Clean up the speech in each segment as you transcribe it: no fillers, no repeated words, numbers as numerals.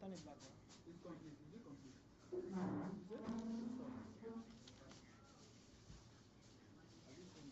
turn it back. It's complete. Is it complete? Is it? Have you seen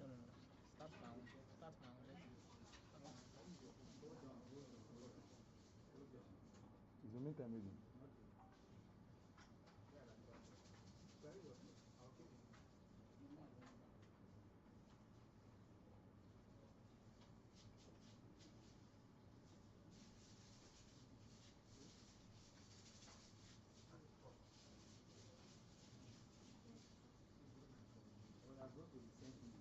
No, no, no. Start now. Start now. Let's see. It's only time reading. Well, I've got to the same thing.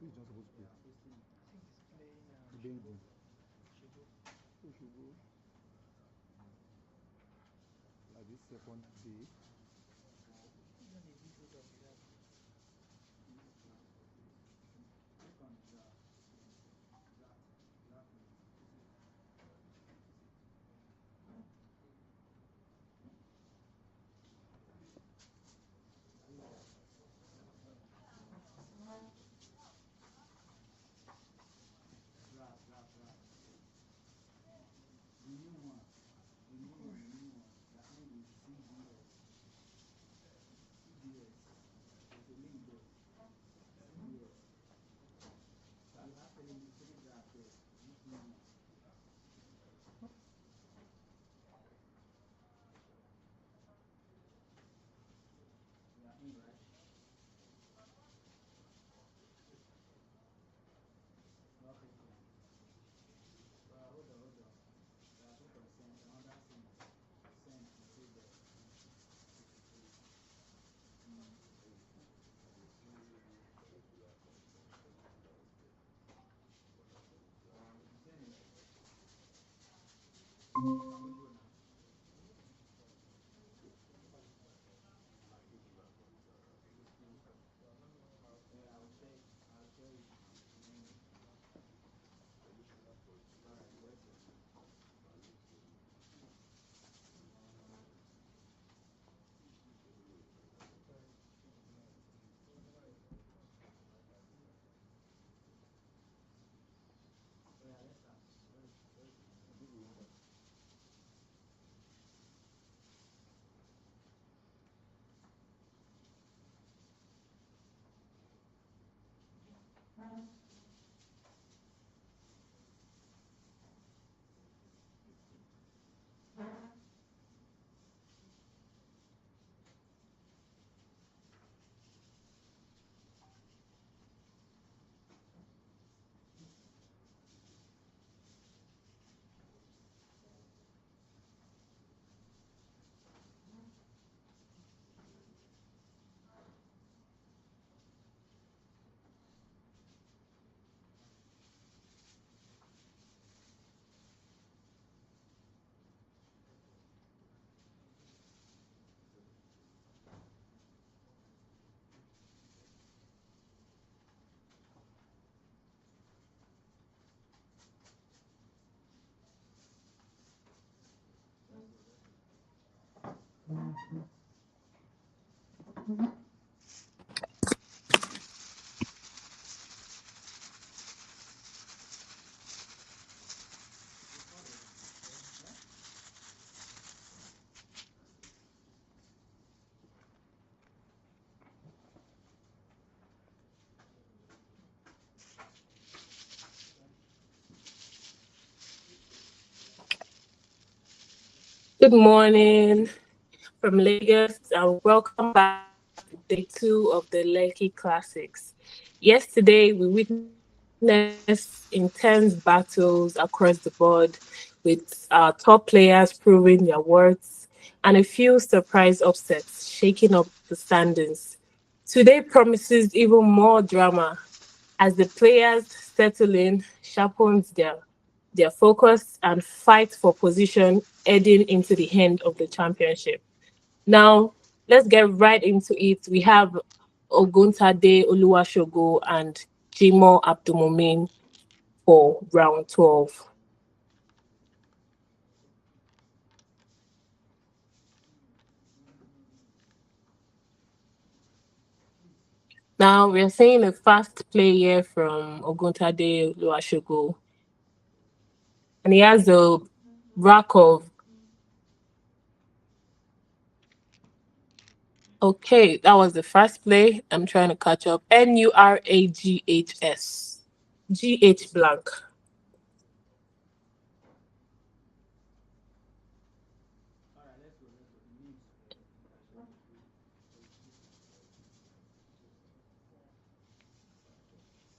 Who is not supposed to play? Hosting it. I think he's playing Baby. Shogo. Who should go? Like this second day. He done a big hold up with that. Click on draft. Draft. Draft. Draft. The new one. The new one. That end is CDS. CDS. There's a link there. CDS. You have three draft there. This new one. You are in, right? Okay, cool. Hold on. Click on send. Another send. Send. You say there. You send it. Can we go now? Yeah, I'll share it. Alright, wait. Yeah, let's start. Where is it? Good morning from Lagos and welcome back to day two of the Lekki Classics. Yesterday, we witnessed intense battles across the board with our top players proving their worth and a few surprise upsets shaking up the standings. Today promises even more drama as the players settle in, sharpens their focus and fight for position heading into the end of the championship. Now, let's get right into it. We have Oguntade Oluwashogo and Jimo Abdulmumin for round 12. Now, we're seeing a fast play here from Oguntade Oluwashogo, and he has a rack of. Okay, that was the first play. I'm trying to catch up. Nuraghs. GH blank. Alright, let's go. The names.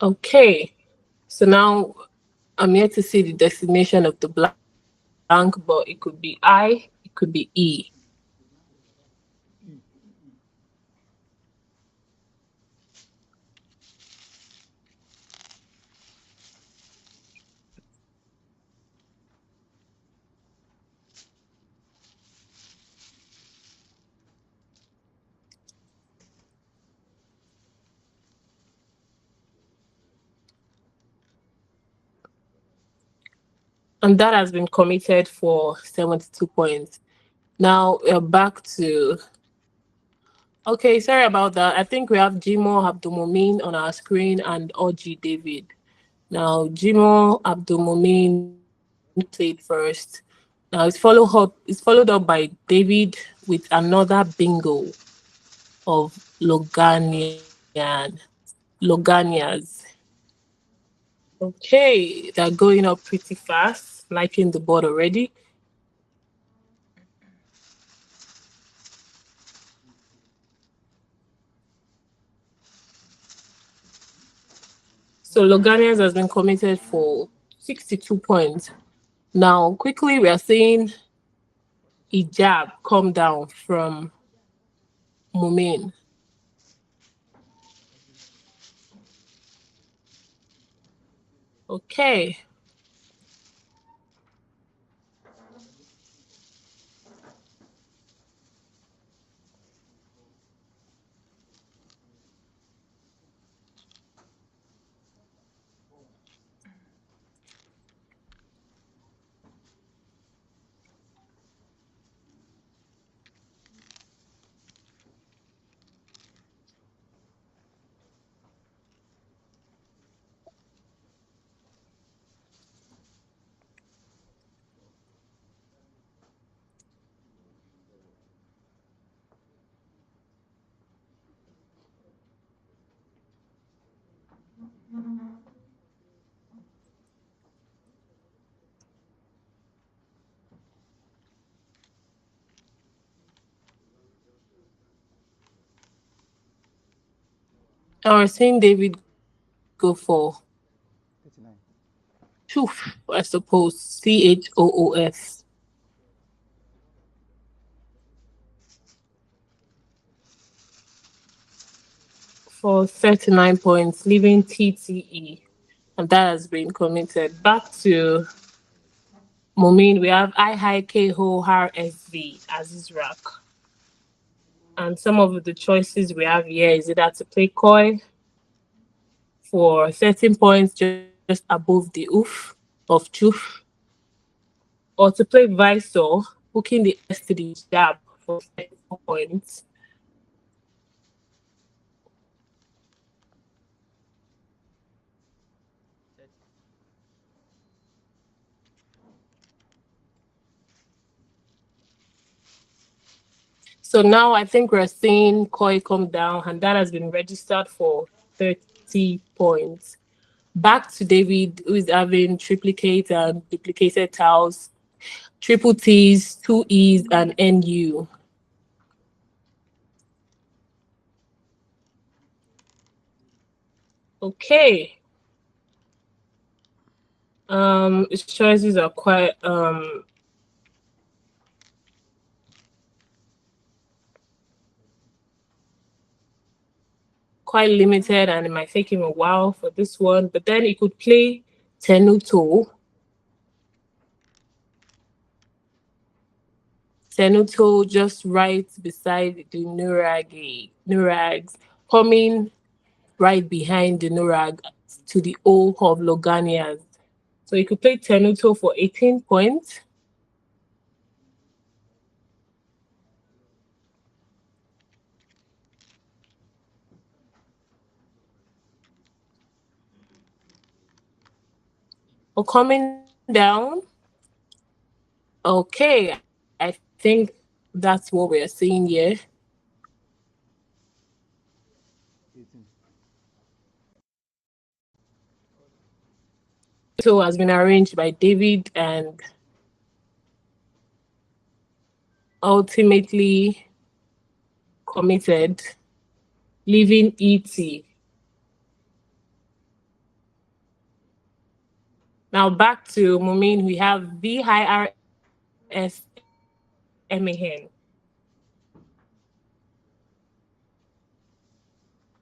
Okay, so now I'm yet to see the destination of the blank, but it could be I, it could be E. And that has been committed for 72 points. Now we're back to. Okay, sorry about that. I think we have Jimo Abdulmumin on our screen and Oji David. Now, Jimo Abdulmumin played first. Now it's followed up by David with another bingo of Loganias. Okay, they're going up pretty fast, liking the board already. So Loganians has been committed for 62 points. Now, quickly, we are seeing Ijab come down from Mumin. Okay. And we're seeing David go for 39. Choof, I suppose. CHOOS for 39 points, leaving TTE. And that has been committed. Back to Mumin, we have I High K Ho RSV Aziz Rak. And some of the choices we have here is either to play Koi for 13 points just above the oof of Choof, or to play Visor, hooking the S to the jab for 34 points. So now I think we're seeing Koi come down, and that has been registered for 30 points. Back to David, who is having triplicate and duplicated tiles, triple T's, two E's, and NU. Okay. His choices are quite limited, and it might take him a while for this one. But then he could play Tenuto. Tenuto just right beside the Nurags, coming right behind the Nurag to the O of Loganias. So he could play Tenuto for 18 points. Or coming down. Okay, I think that's what we're seeing here. 18. So has been arranged by David and ultimately committed, leaving ET. Now back to Mumin, we have VIRSMAN.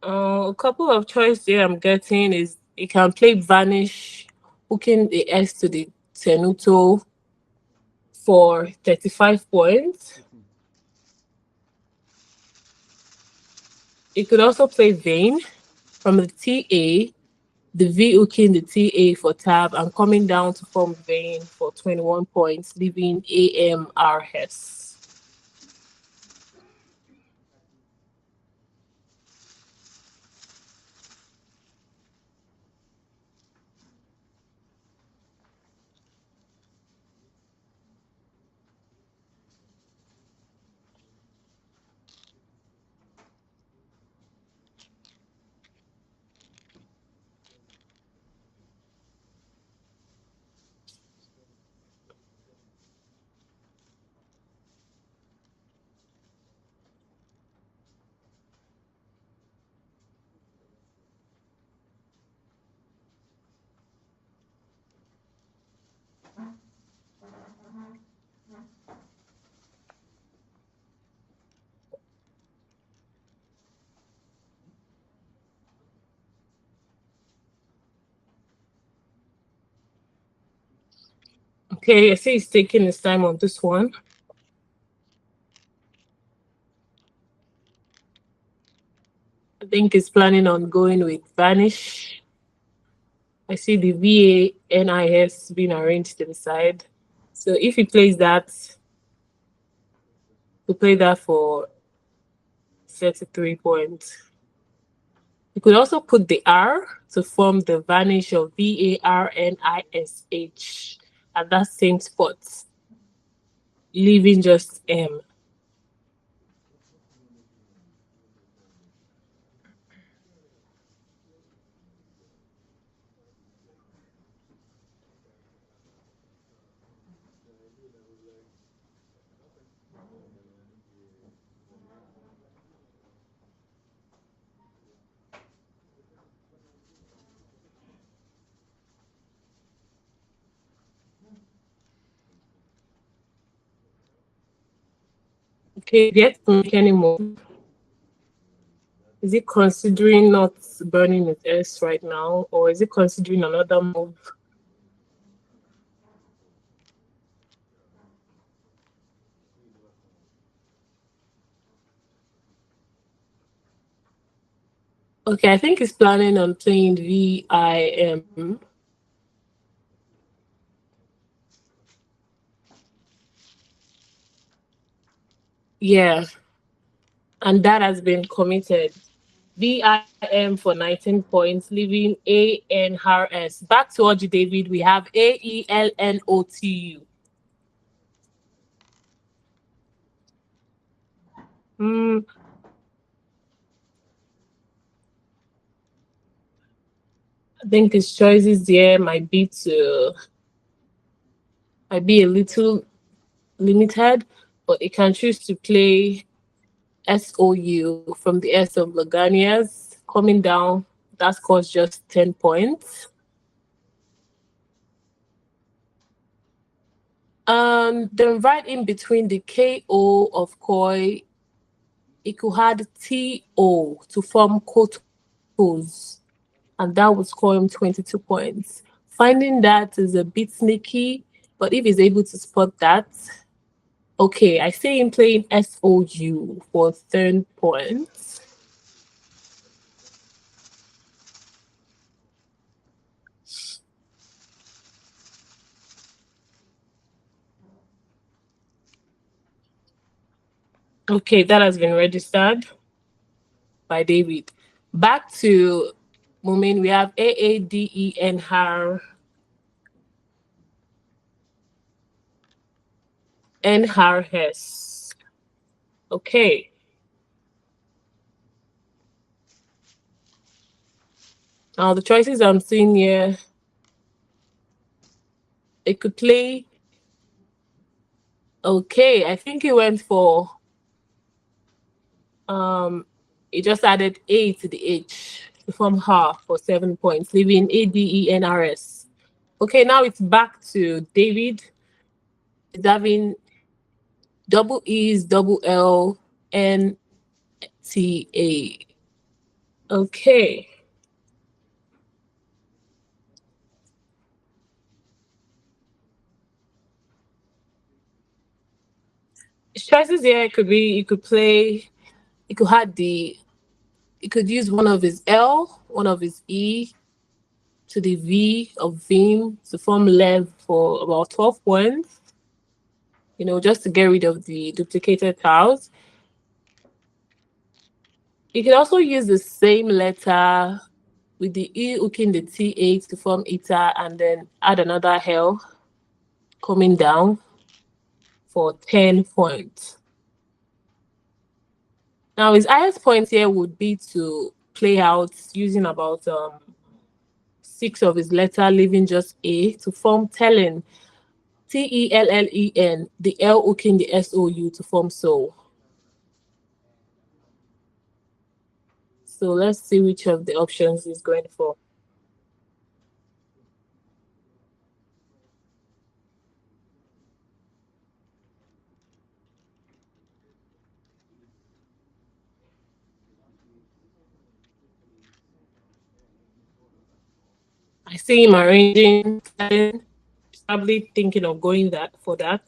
A couple of choices here I'm getting is you can play Vanish, hooking the S to the Tenuto for 35 points. 18. You could also play Vane from the TA The V hooking the TA for tab and coming down to form vein for 21 points, leaving AMRS. Okay, I see he's taking his time on this one. I think he's planning on going with Vanish. I see the VANIS being arranged to the side. So if he plays that, we play that for 33 points. You could also put the R to form the vanish of VARNISH at that same spot, leaving just M. Okay, yet to make any move. Is it considering not burning his S right now, or is it considering another move? Okay, I think he's planning on playing VIM. Yeah, and that has been committed. VIM for 19 points, leaving ANRS. Back to Oji David, we have AELNOTU. Hmm, I think his choices there might be a little limited, but he can choose to play SOU from the S of Laganias. Coming down, that scores just 10 points. Then right in between the KO of Koi, it could add TO to form Kotos, and that would score him 22 points. Finding that is a bit sneaky, but if he's able to spot that, okay, I see him playing SOU for 10 points. Okay, that has been registered by David. Back to Mumin, we have AADENHAR NHARS. Okay. Now the choices I'm seeing here, it could play. Okay, I think he went for um he just added A to the H to form her for 7 points, leaving ADENRS. Okay, now it's back to David. He's having double E's, double L, N T A. Okay. His choices here could be you could play, you could have the, you could use one of his L, one of his E, to the V of Vim to form Lev for about 12 points, just to get rid of the duplicated tiles. You can also use the same letter with the E hooking the T8 to form eta and then add another L coming down for 10 points. Now his highest point here would be to play out using about six of his letter, leaving just A to form Tellen, Tellen, the L hooking the SOU to form soul. So let's see which of the options he's going for. I see him arranging Tellen, probably thinking of going that for that.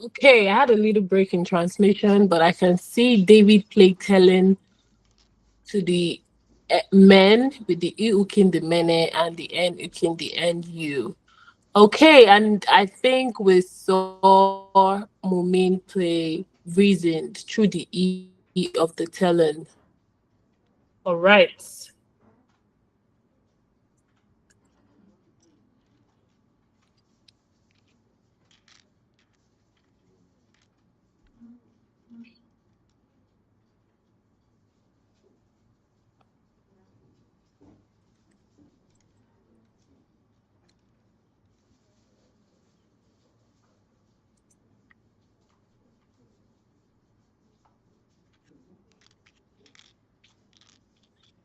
Okay, I had a little break in transmission, but I can see David play telling to the men with the E hooking the mene and the N hooking the NU. Okay, and I think we saw Mumin play reasoned through the E of the telling. All right.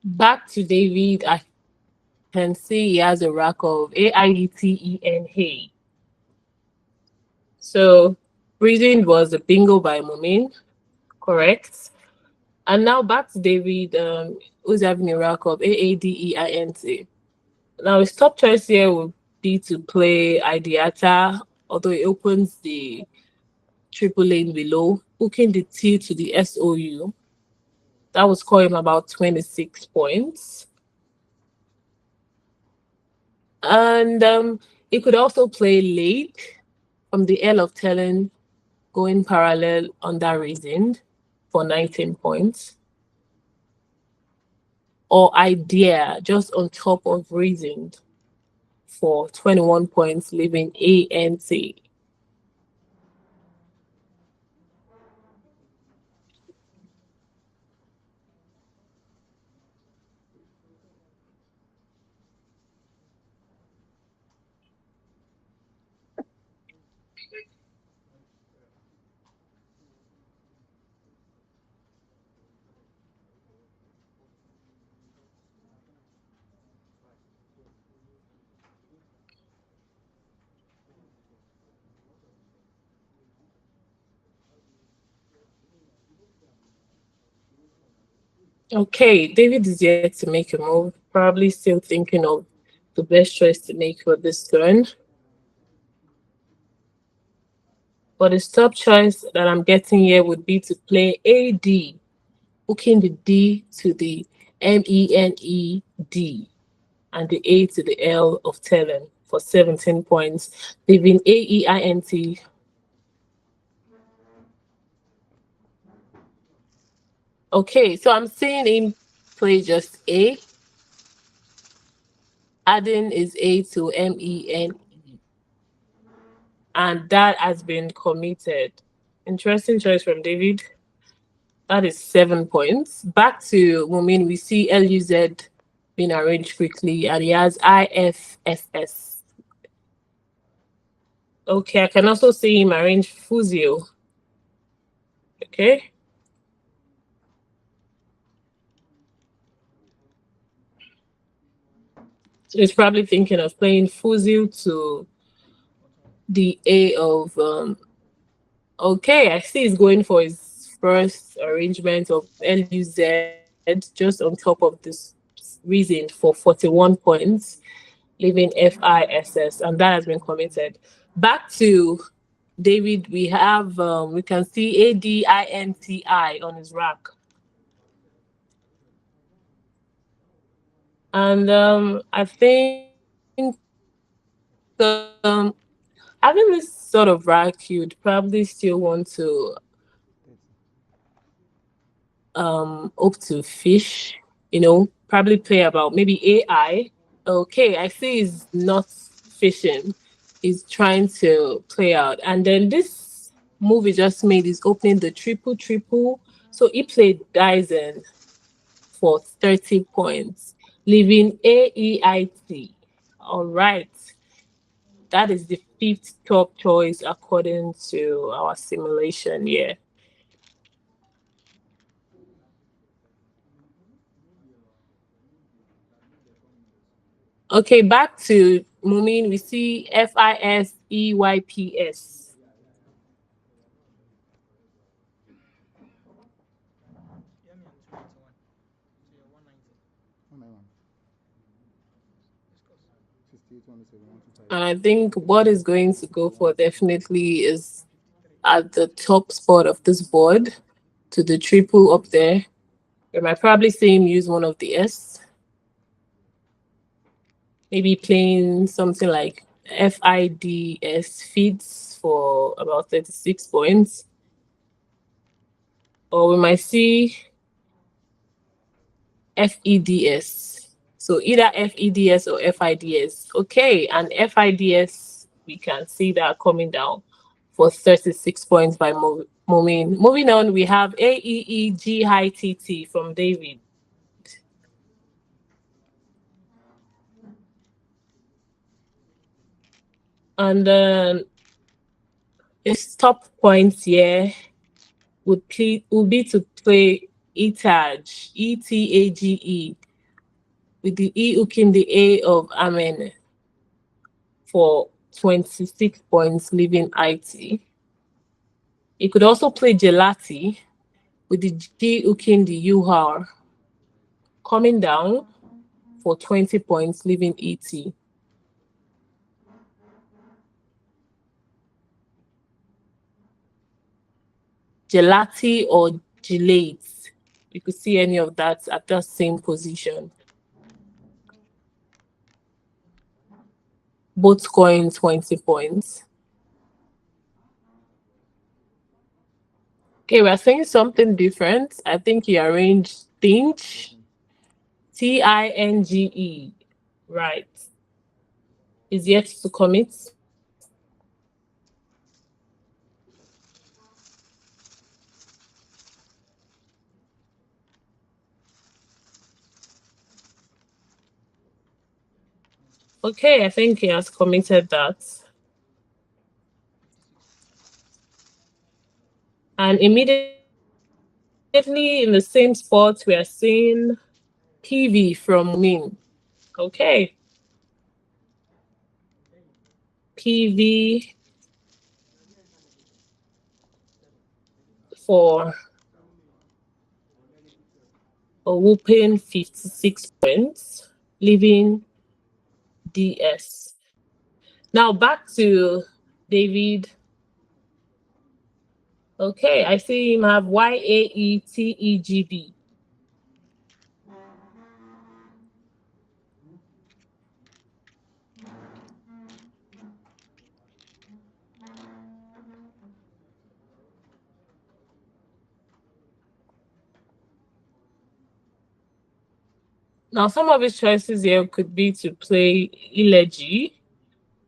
Back to David, I can see he has a rack of AIDTENH. So reasoned was a bingo by Mumin, correct? And now back to David, who's having a rack of AADEINT. Now his top choice here would be to play Ideata, although it opens the triple lane below, hooking the T to the SOU. That would score him about 26 points. And he could also play late from the L of Telling, going parallel on that reason for 19 points. Or Idea, just on top of reason for 21 points, leaving ANT. Okay, David is yet to make a move, probably still thinking of the best choice to make for this turn. But the stop choice that I'm getting here would be to play AD, hooking the D to the MENED and the A to the L of telling for 17 points, leaving AEINT. Okay, so I'm seeing him play just A. Adding is A to MENE. And that has been committed. Interesting choice from David. That is 7 points. Back to Mumin, we see LUZ being arranged quickly, and he has IFSS. Okay, I can also see him arrange Fusio. Okay. So he's probably thinking of playing Fusio to the A of okay, I see he's going for his first arrangement of LUZ just on top of this reason for 41 points, leaving FISS, and that has been committed. Back to David, we can see ADINTI on his rack. And I think having this sort of rack, you'd probably still want to up to fish, probably play about maybe AI. Okay, I see he's not fishing. He's trying to play out. And then this move he just made is opening the triple triple. So he played Dyson for 30 points, leaving AEIT. All right. That is the fifth top choice according to our simulation. Yeah. Okay, back to Mumin, we see FISEYPS. Yeah, me on 291. So you're 190. 191, Discuss. 68, 107, 125. And I think what is going to go for definitely is 153. at the top spot of this board to the triple up there. We might probably see him use one of the S, maybe playing something like FIDS feeds for about 36 points. Or we might see FEDS. So either FEDS or FIDS. Okay, and FIDS, we can see that coming down for 36 points by Momin. Moving on, we have AEEG high TT from David. And then his top points here would be to play ETAGE, ETAGE, with the E hooking the A of Amen for 26 points, leaving IT. He could also play Gelati with the G hooking the UR, coming down for 20 points, leaving ET. Gelati or Gelate. You could see any of that at that same position. Both scoring 20 points. Okay, we're saying something different. I think he arranged Tinge, TINGE. Right. Is yet to commit. Okay, I think he has committed that. 56. And immediately in the same spot, we are seeing PV from Min. Okay. PV for a whooping 56 points, leaving DS. Now back to David. Okay, I see him have YAETEGB. Now, some of his choices here could be to play Elegy.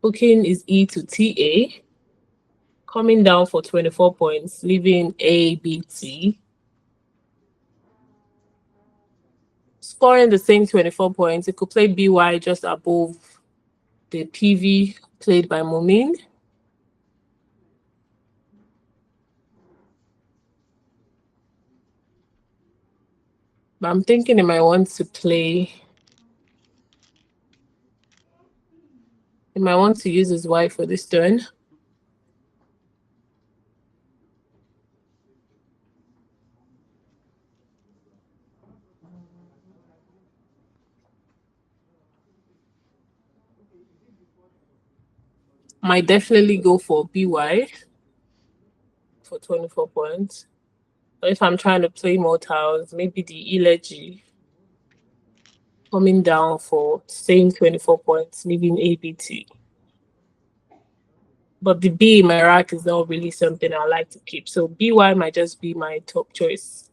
Booking is E to TA. Coming down for 24 points, leaving ABT. Scoring the same 24 points, it could play BY just above the PV played by Mumin. But I'm thinking he might want to play. He might want to use his Y for this turn. Might definitely go for BY for 24 points. But if I'm trying to play more tiles, maybe the Elegy coming down for same 24 points, leaving ABT. But the B in my rack is not really something I like to keep. So BY might just be my top choice.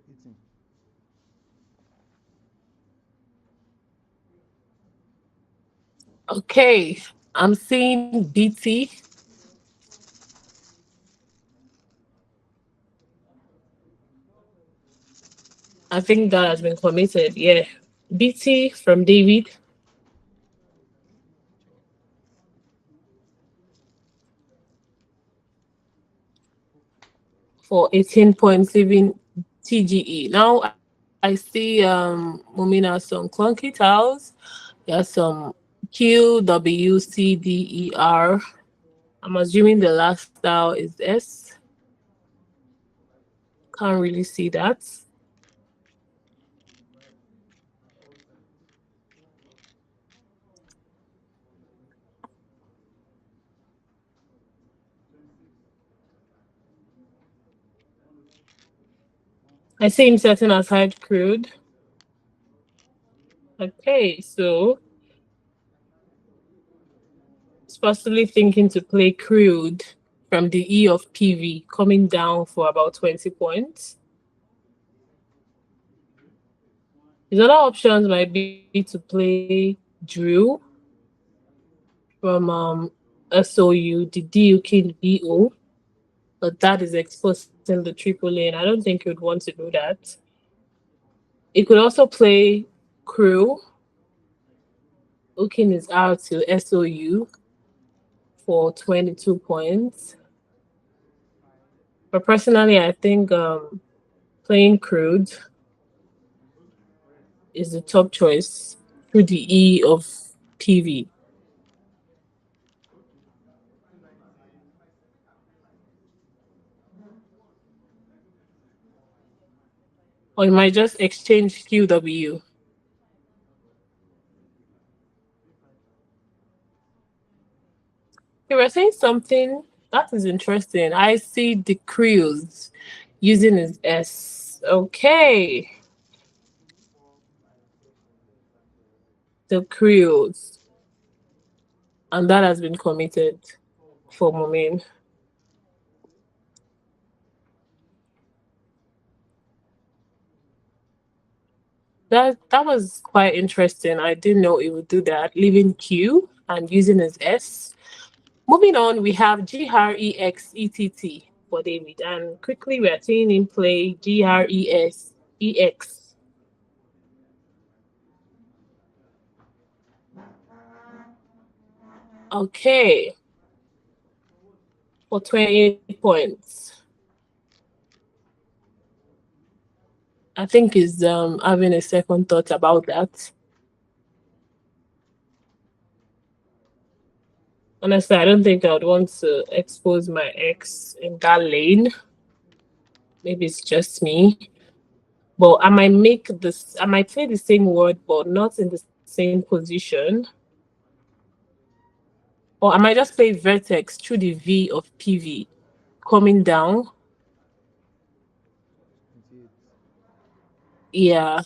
Eating. Okay, I'm seeing BT. I think that has been committed. Yeah. BT from David for 18 points, leaving TGE. Now I see Mumina some clunky tiles. There's some QWCDER. I'm assuming the last style is S. Can't really see that. I see him setting aside crude. Okay, so it's possibly thinking to play crude from the E of PV, coming down for about 20 points. His other options might be to play Drew from SOU, the DUK BO, but that is exposing the triple lane. I don't think he would want to do that. He could also play Crew, hooking his R to SOU for 22 points. But personally, I think playing Crude is the top choice through the E of PV. Or you might just exchange QW. You were saying something that is interesting. I see the crews using his S. Okay. The crews. And that has been committed for Momin. That was quite interesting. I didn't know it would do that. Leaving Q and using his S. Moving on, we have GREXETT for David. And quickly we are seeing him play GRESEX. Okay. For 28 points. I think he's having a second thought about that. Honestly, I don't think I would want to expose my ex in that lane. Maybe it's just me. But I might make this, I might play the same word, but not in the same position. Or I might just play vertex through the V of PV coming down. Into it. Yeah.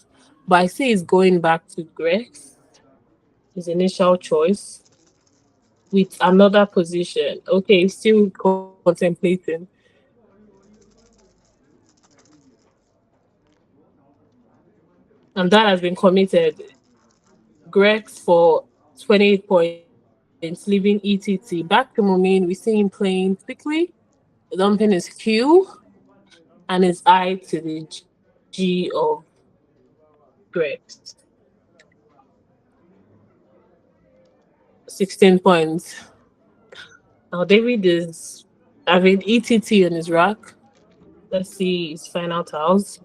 But I see it's going back to Grex, his initial choice, with another position. Okay, still contemplating. And that has been committed. Grex for 28 points, leaving ETT. Back to Mumin, we see him playing quickly. Dumping his Q and his I to the G of Grex. 16 points. Now David is having ETT on his rack. Let's see his final tiles.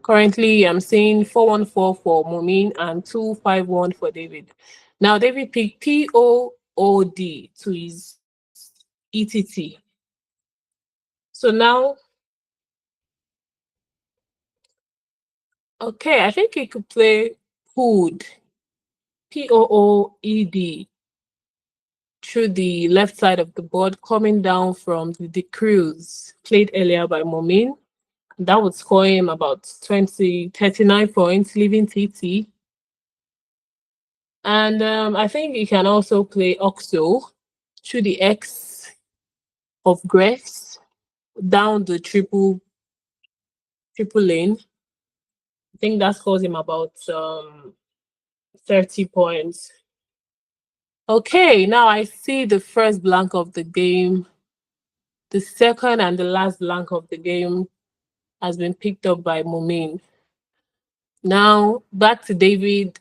Currently, I'm seeing 414 for Mumin and 251 for David. Now, David picked POOD to his ETT. So now, okay, I think he could play Hood, POOED, through the left side of the board, coming down from the cruise played earlier by Mumin. That would score him about 39 points, leaving TT. And I think you can also play Oxo through the X of Grace down the triple lane. I think that scores him about 30 points. Okay, now I see the first blank of the game. The second and the last blank of the game has been picked up by Mumin. Now back to David.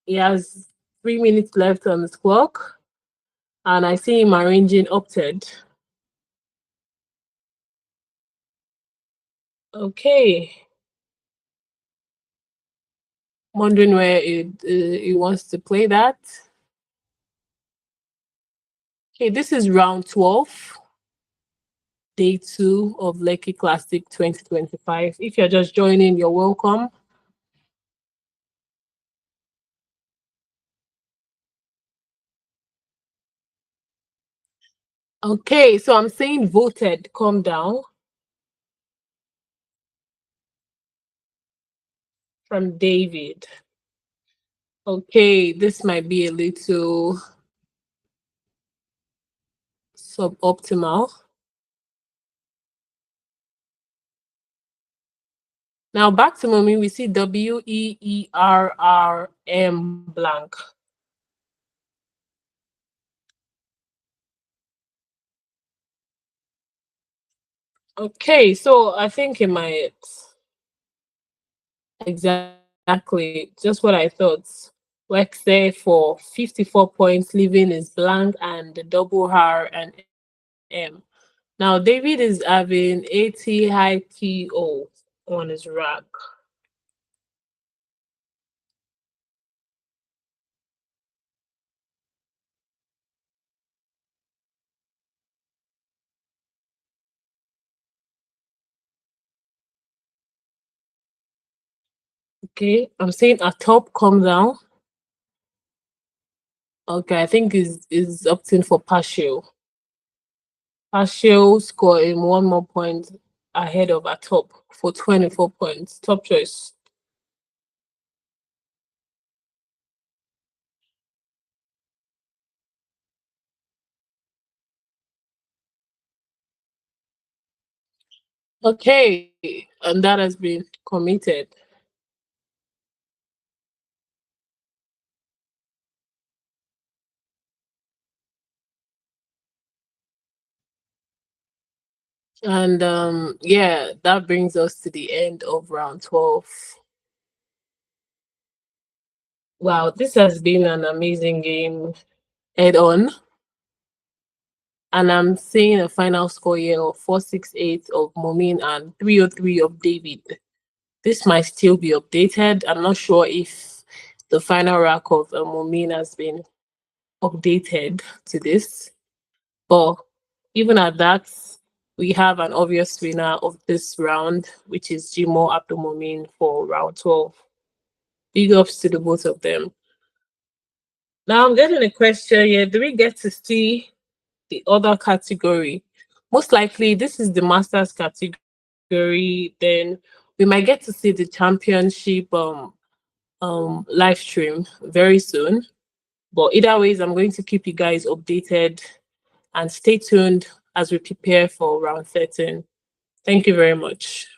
He has 3 minutes left on the clock, and I see him arranging opted. Okay, wondering where it wants to play that. Okay, this is round 12, day 2 of Lekki Classic 2025. If you're just joining, you're welcome. Okay, so I'm saying voted, come down from David. Okay, this might be a little suboptimal. Now back to Mommy, we see WEERRM blank. Okay, so I think it might exactly just what I thought. Works there for 54 points, leaving is blank and the double R and M. Now David is having 80 high PO on his rack. Okay, I'm saying a top come down. Okay, I think is opting for partial. Partial score in 1 more point ahead of a top for 24 points. Top choice. Okay, and that has been committed. And yeah, that brings us to the end of round 12. Wow, this has been an amazing game head on. And I'm seeing a final score here of 468 of Momin and 303 of David. This might still be updated. I'm not sure if the final rack of Momin has been updated to this. But even at that, we have an obvious winner of this round, which is Jimo Abdulmomin for round 12. Big ups to the both of them. Now I'm getting a question here. Do we get to see the other category? Most likely, this is the Masters category. Then we might get to see the championship live stream very soon. But either ways, I'm going to keep you guys updated and stay tuned as we prepare for round 13. Thank you very much.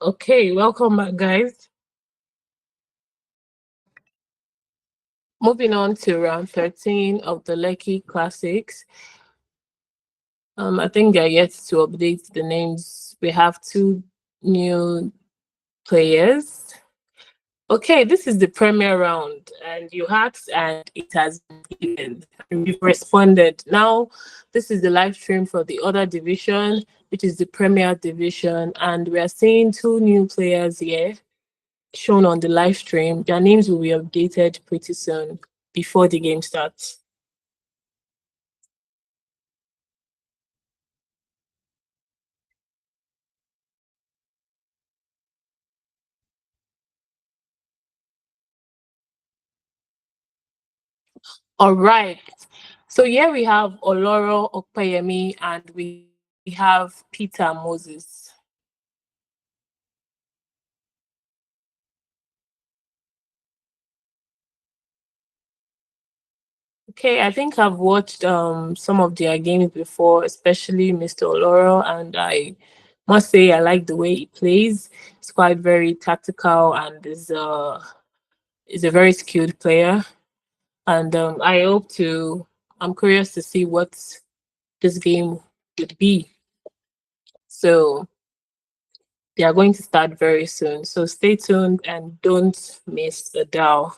Okay, welcome back, guys. Moving on to round 13 of the Lekki Classics. I think they're yet to update the names. We have two new players. Okay, this is the premier round, and you asked, and it has been given, and we've responded. Now, this is the live stream for the other division, which is the Premier Division, and we are seeing two new players here shown on the live stream. Their names will be updated pretty soon before the game starts. All right. So here we have Oloro Okpeyemi and we have Peter Moses. Okay, I think I've watched some of their games before, especially Mr. Oloro, and I must say I like the way he plays. It's quite very tactical and is a very skilled player. And I'm curious to see what this game would be. So they are going to start very soon. So stay tuned and don't miss the dial.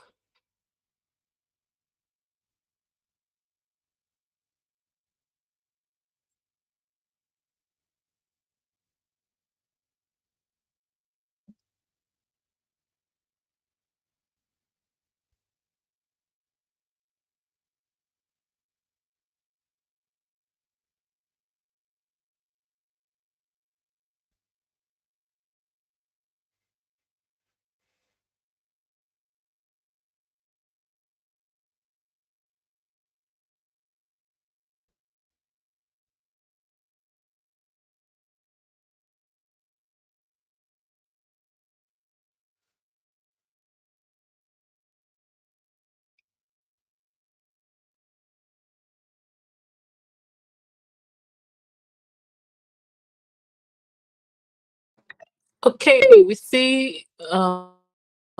Okay, we see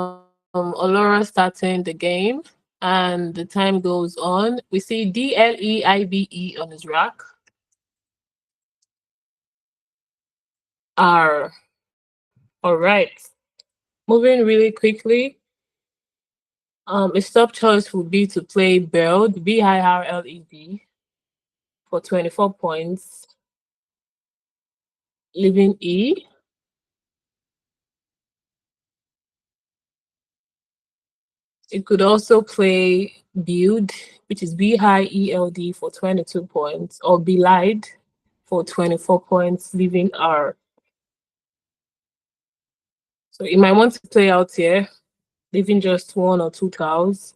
Olora starting the game and the time goes on. We see DLEIBE on his rack. R. All right. Moving really quickly. His top choice would be to play Build, BIRLED, for 24 points, leaving E. It could also play Build, which is BIELD, for 22 points, or Belide for 24 points, leaving R. So you might want to play out here, leaving just one or two tiles.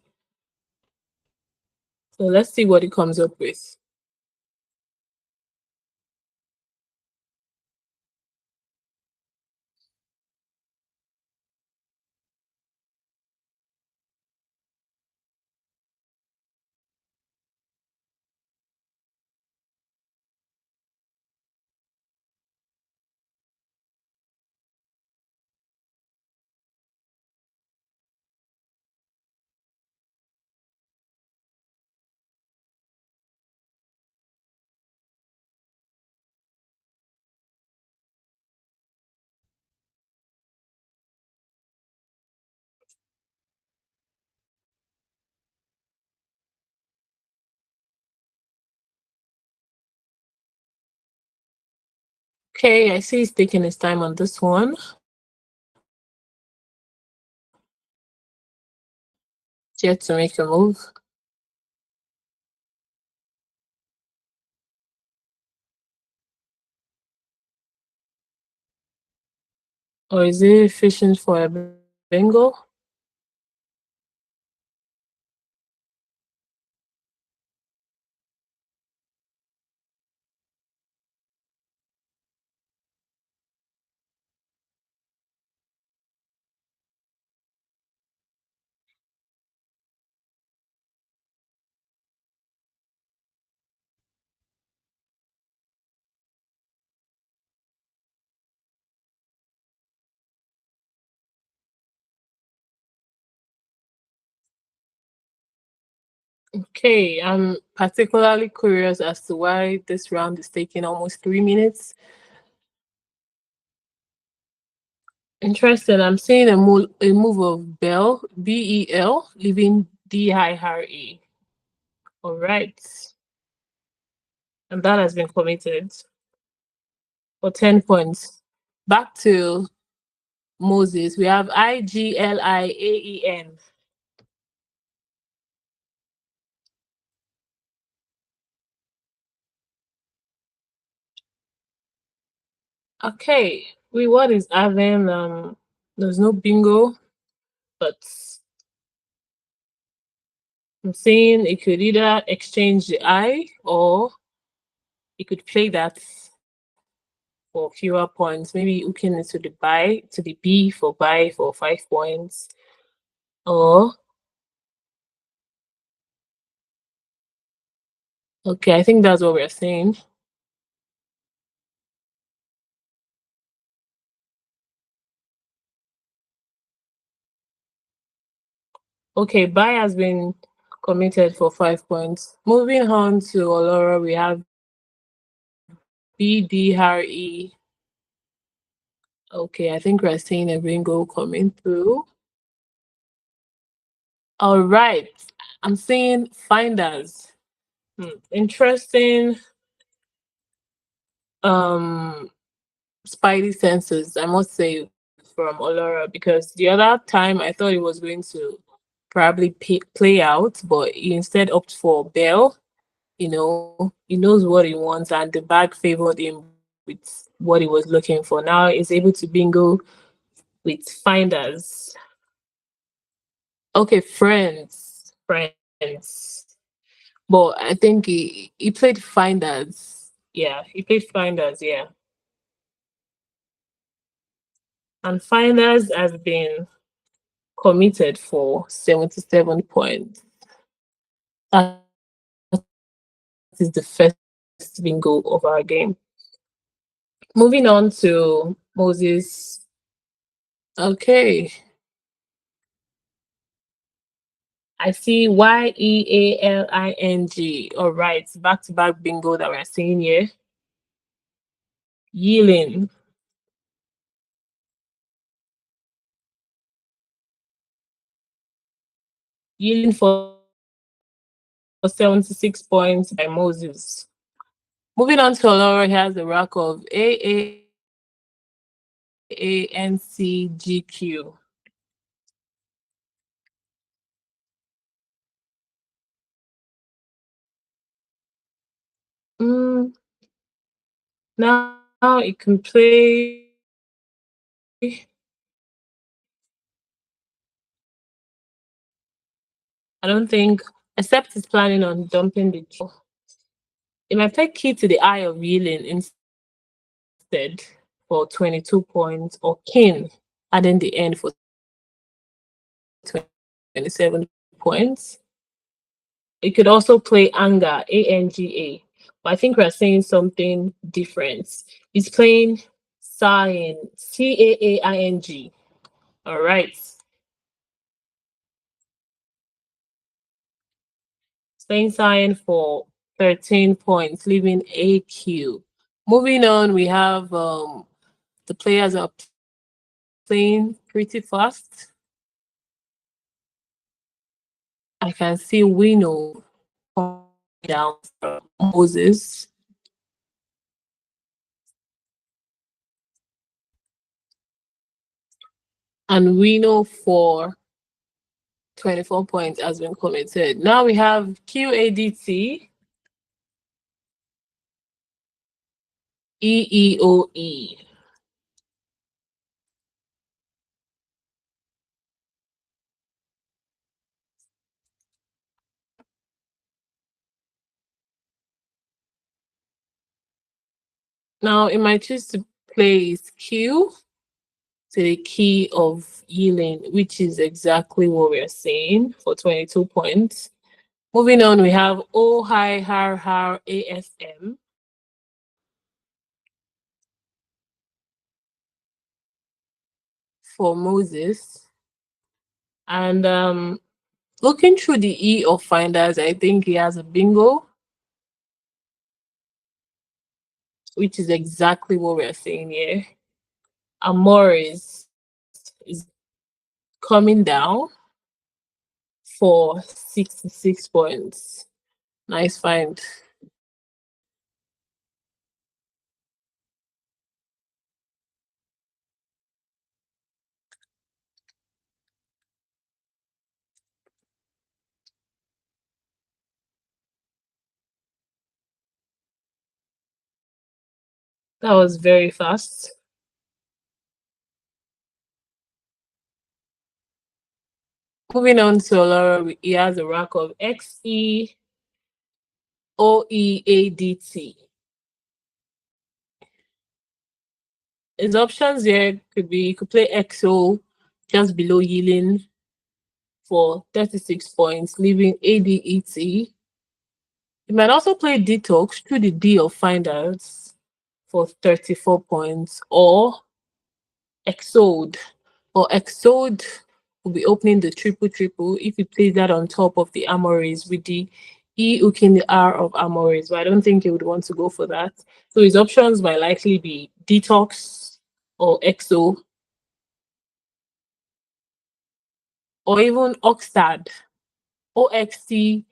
So let's see what it comes up with. Okay, I see he's taking his time on this one. Yet to make a move. Or is he fishing for a bingo? Okay, I'm particularly curious as to why this round is taking almost 3 minutes. Interesting. I'm seeing a move of Bell, Bel, leaving Dihre. All right, and that has been committed for 10 points. Back to Moses. We have Igliaen. Okay, what is having there's no bingo, but I'm saying it could either exchange the I or it could play that for fewer points. Maybe hooking it to the B for buy for 5 points. Or okay, I think that's what we're saying. Okay, buy has been committed for 5 points. Moving on to Olora, we have BDRE. Okay, I think we're seeing a bingo coming through. All right, I'm seeing finders. Interesting. Um, spidey senses, I must say, from Olora, because the other time I thought it was going to probably play out, but he instead opted for Bell. He knows what he wants, and the bag favored him with what he was looking for. Now he's able to bingo with finders. Okay, friends. But I think he played finders. Yeah, he played finders. Yeah, and finders has been committed for 77 points. That is the first bingo of our game. Moving on to Moses. Okay. I see Yealing. All right. Back to back bingo that we're seeing here. Yielding. Yielding for 76 points by Moses. Moving on to Olora, he has the rack of AANCGQ. Mm, now it can play. I don't think, except he's planning on dumping the draw. It might play key to the eye of Yilin instead for 22 points, or king adding the end for 27 points. It could also play anger, ANGA, but I think we're saying something different. He's playing Cyain, CAAING. All right. Playing Cyan for 13 points, leaving AQ. Moving on, we have the players are playing pretty fast. I can see Wino down from Moses. And Wino for 24 points has been committed. Now we have QADT, EEOE. Now it might choose to play his Q to the key of healing, which is exactly what we're saying for 22 points. Moving on, we have O Hi Har Har ASM for Moses. And Looking through the E of finders, I think he has a bingo, which is exactly what we're saying here. Amores is coming down for 66 points. Nice find. That was very fast. Moving on to Olora, he has a rack of XEOEADT. His options here could be you could play XO just below Yilin for 36 points, leaving ADET. You might also play Detox through the D of Finders for 34 points, or Exode. Or Exode will be opening the triple triple if you place that on top of the Amores with the E hooking the R of Amores. But I don't think you would want to go for that. So his options might likely be Detox or EXO or even Oxtad, OXTERED,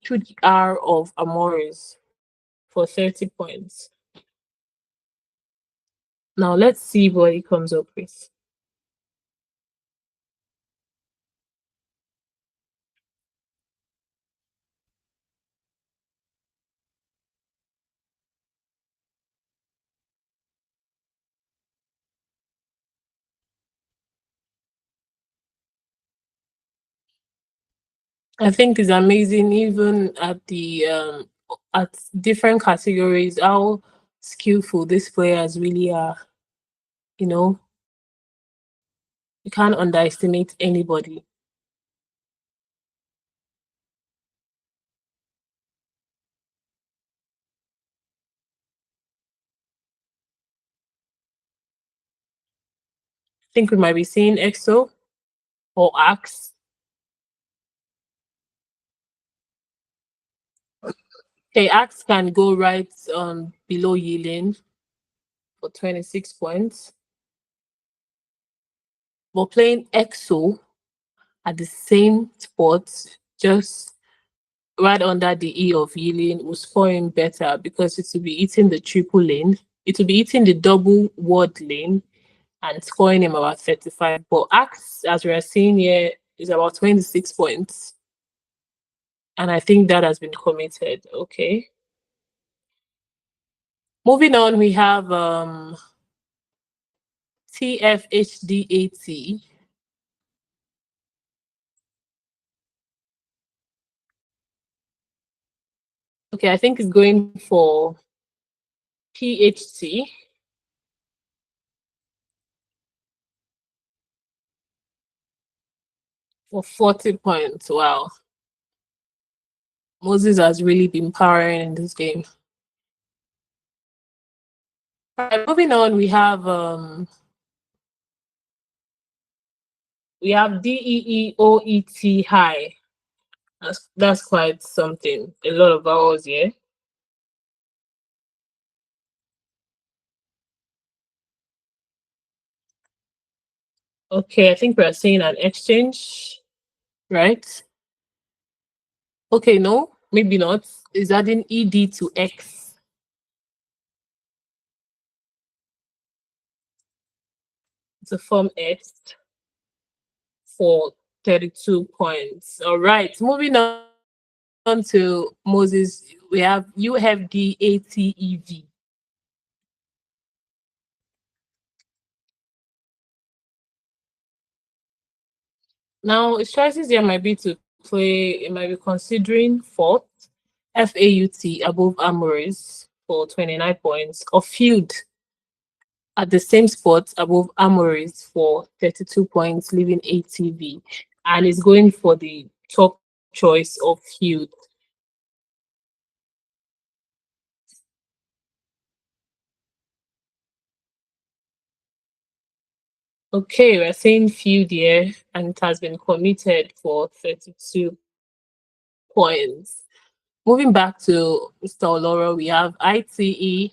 through the R of Amores for 30 points. Now let's see what he comes up with. I think it's amazing, even at different categories, how skillful these players really are. You know, you can't underestimate anybody. I think we might be seeing EXO or Axe. Okay, Axe can go right below Yilin for 26 points. But playing EXO at the same spot, just right under the E of Yilin, will score him better because it will be eating the triple lane. It will be eating the double word lane and scoring him about 35. But Axe, as we are seeing here, is about 26 points. And I think that has been committed. Okay. Moving on, we have TFHDAT. Okay, I think it's going for PHT. For 40 points. Wow. Moses has really been powering in this game. All right, moving on, we have DEEOET high. That's quite something. A lot of vowels here. Okay, I think we're seeing an exchange, right? Okay, no, maybe not. Is adding ED to X. To form X for 32 points. All right, moving on to Moses, we have UFDATEV. Now, his choices here might be to play, it might be considering Fort, FAUT above Amores for 29 points, or Field at the same spot above Amores for 32 points, leaving ATV. And is going for the top choice of Field. Okay, we're saying few there, and it has been committed for 32 points. Moving back to Mr. Oloro, we have ITE.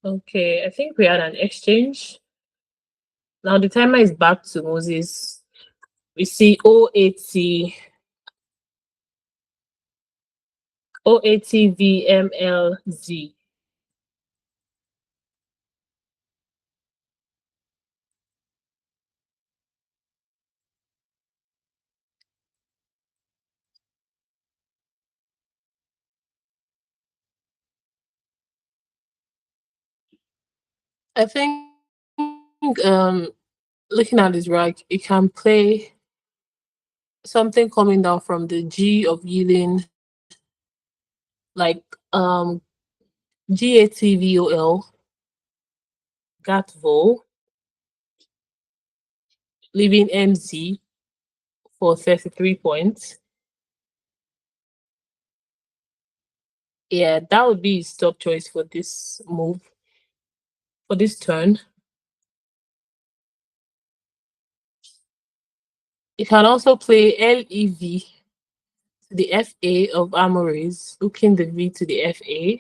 Okay, I think we had an exchange. Now the timer is back to Moses. We see OATVMLZ. I think looking at this rag, it can play something coming down from the G of yielding, like GATVOL, GATVOL, leaving MZ for 33 points. Yeah, that would be his top choice for this move, for this turn. You can also play LEV to the FA of Amories, hooking the V to the FA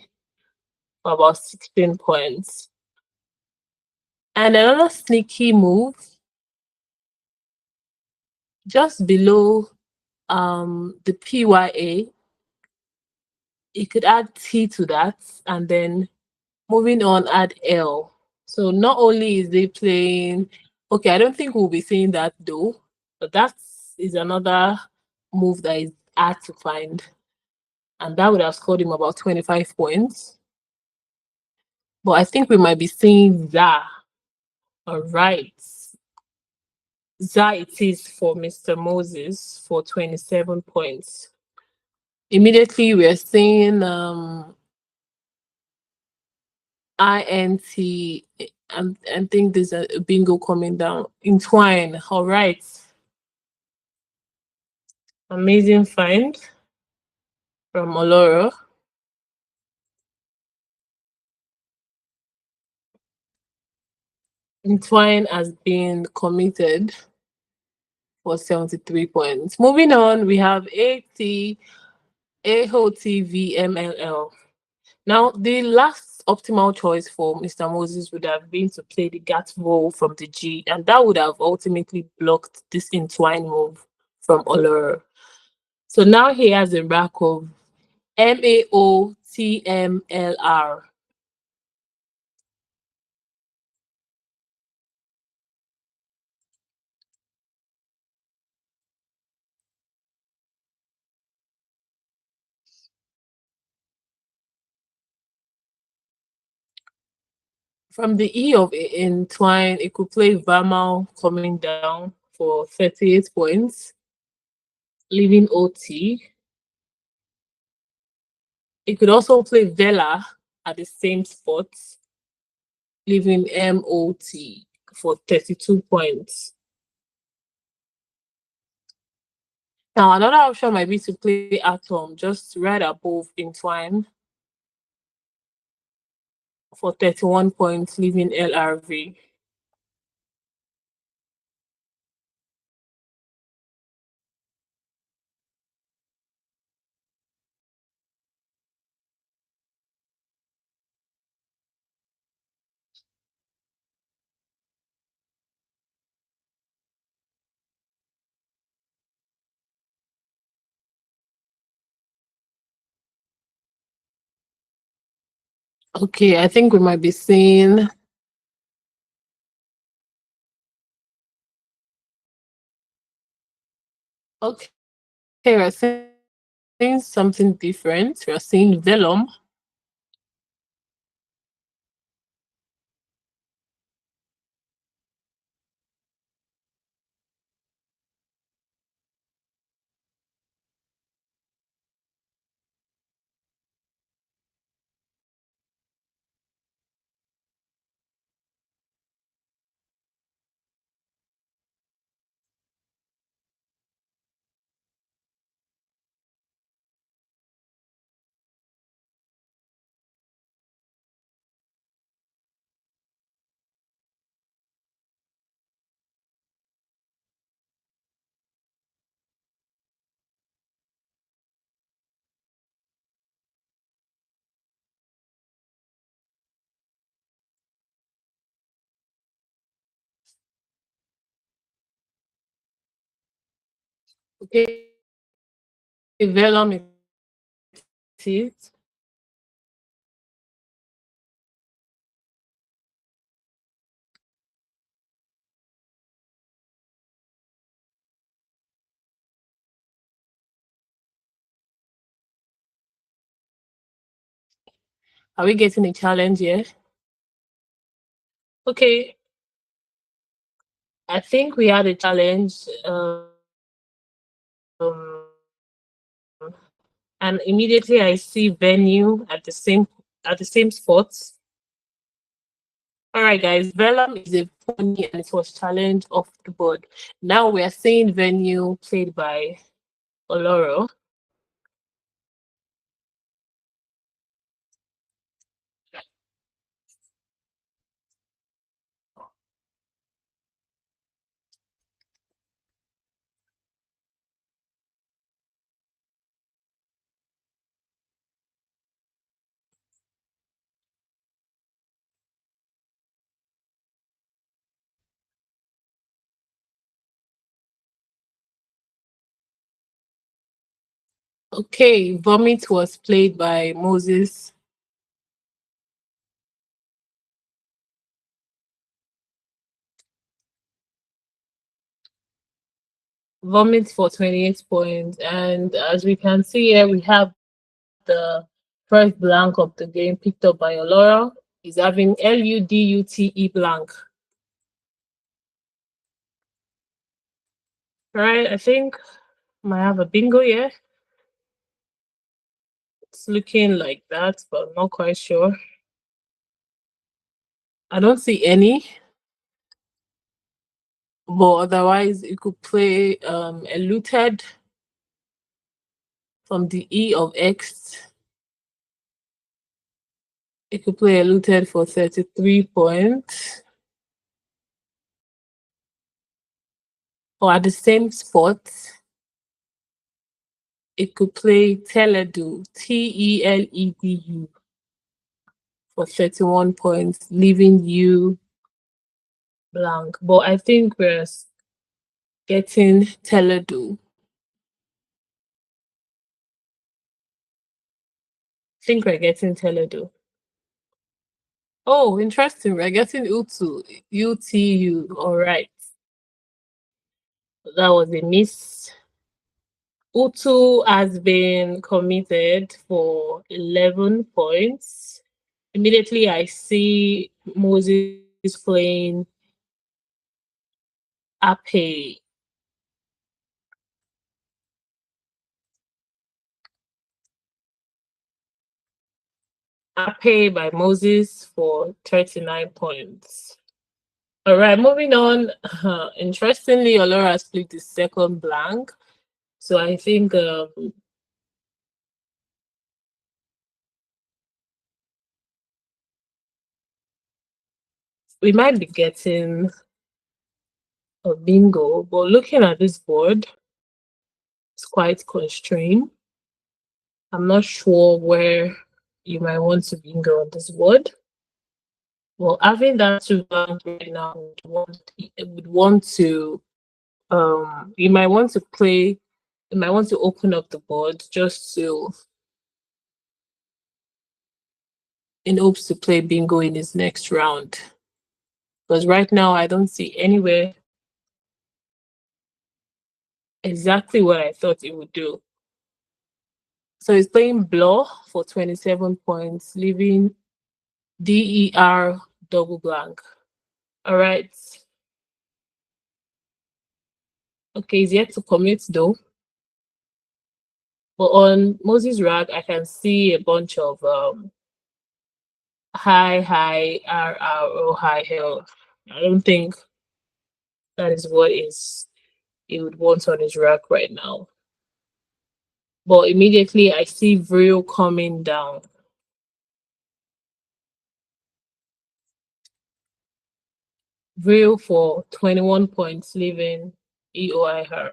for about 16 points. And another sneaky move, just below the PYA, you could add T to that, and then moving on, add L. So not only is they playing, okay, I don't think we'll be seeing that though, but that is another move that is hard to find. And that would have scored him about 25 points. But I think we might be seeing that. All right. That it is for Mr. Moses for 27 points. Immediately we're seeing INT, and I think there's a bingo coming down. Entwine. All right. Amazing find from Oloro. Entwine has been committed for 73 points. Moving on, we have AHOTVMLL. Now, the last optimal choice for Mr. Moses would have been to play the GAT roll from the G, and that would have ultimately blocked this entwine move from Oloro. So now he has a rack of MAOTMLR. From the E of entwine, it could play Vamal coming down for 38 points, leaving OT. It could also play Vela at the same spot, leaving MOT for 32 points. Now, another option might be to play Atom just right above Entwine for 31 points, leaving LRV. Okay, I think we might be seeing. Okay, we're seeing something different. We're seeing Vellum. Okay, vellum it is. Are we getting a challenge here? Okay, I think we had a challenge. And immediately I see venue at the same spot. All right, guys. Vellum is a pony, and it was challenge off the board. Now we are seeing venue played by Oloro. Okay, vomit was played by Moses. Vomit for 28 points. And as we can see here, we have the first blank of the game picked up by Olora. He's having Ludute blank. Right, I think might have a bingo here. It's looking like that, but I'm not quite sure. I don't see any, but otherwise you could play eluded from the E of X. It could play eluded for 33 points. Or at the same spot, it could play Teledu, Teledu, for 31 points, leaving you blank. But I think we're getting Teledu. I think we're getting Teledu. Oh, interesting. We're getting Utu. UTU. All right. That was a miss. Utu has been committed for 11 points. Immediately, I see Moses playing Ape. Ape by Moses for 39 points. All right, moving on. Interestingly, Olora split the second blank. So I think we might be getting a bingo, but looking at this board, it's quite constrained. I'm not sure where you might want to bingo on this board. Well, having that two blank right now would want to you might want to play you might want to open up the board just to in hopes to play bingo in his next round. Because right now I don't see anywhere exactly what I thought it would do. So he's playing Blow for 27 points, leaving DER double blank. All right. Okay, he's yet to commit though. But on Moses Rag, I can see a bunch of high, RRO, high hell. I don't think that is what is he would want on his rack right now. But immediately I see Vril coming down. Vril for 21 points, leaving EOIR.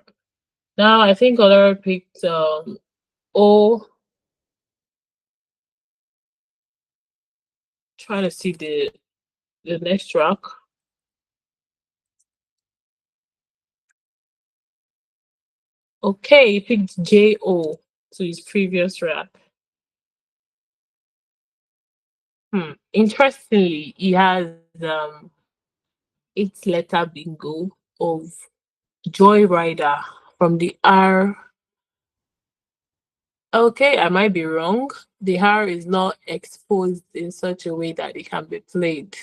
Now I think Olara picked O. Trying to see the next track. Okay, he picked J-O to his previous rap. Interestingly, he has eight letter bingo of Joyrider from the R. Okay, I might be wrong. The R is not exposed in such a way that it can be played.